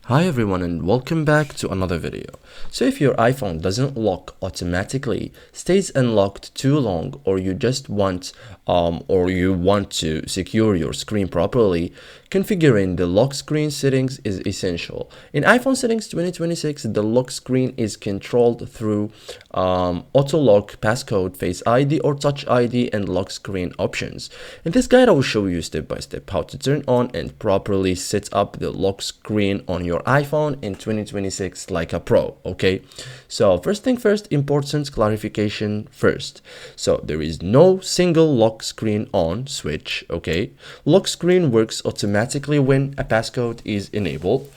Hi everyone and welcome back to another video. So if your iPhone doesn't lock automatically, stays unlocked too long, or you just want to secure your screen properly, configuring the lock screen settings is essential. In iPhone settings 2026, the lock screen is controlled through auto lock, passcode, face ID or touch ID and lock screen options. In this guide I will show you step by step how to turn on and properly set up the lock screen on your iPhone in 2026 like a pro. Okay, so first thing first, important clarification first. So there is no single lock screen on switch. Okay, lock screen works automatically when a passcode is enabled.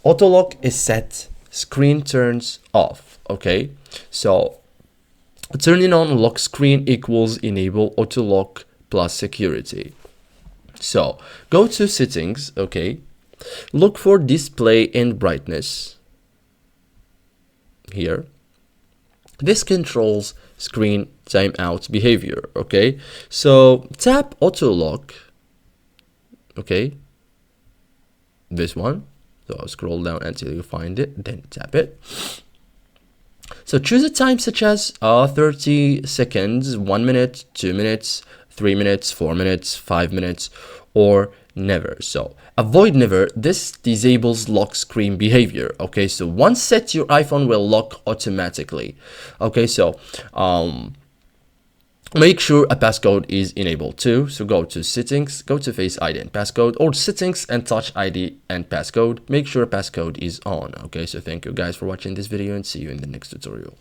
Auto lock is set, screen turns off. Okay, so turning on lock screen equals enable auto lock plus security. So go to settings. Okay, look for display and brightness here. This controls screen timeout behavior. Okay, so tap auto lock. Okay, this one. So I'll scroll down until you find it, then tap it. So choose a time such as 30 seconds, 1 minute, 2 minutes, 3 minutes, 4 minutes, 5 minutes, or never. So avoid never. This disables lock screen behavior. Okay, so once set, your iPhone will lock automatically. Okay, so make sure a passcode is enabled too. So go to settings, go to face ID and passcode, or settings and touch ID and passcode. Make sure passcode is on. Okay, so thank you guys for watching this video and see you in the next tutorial.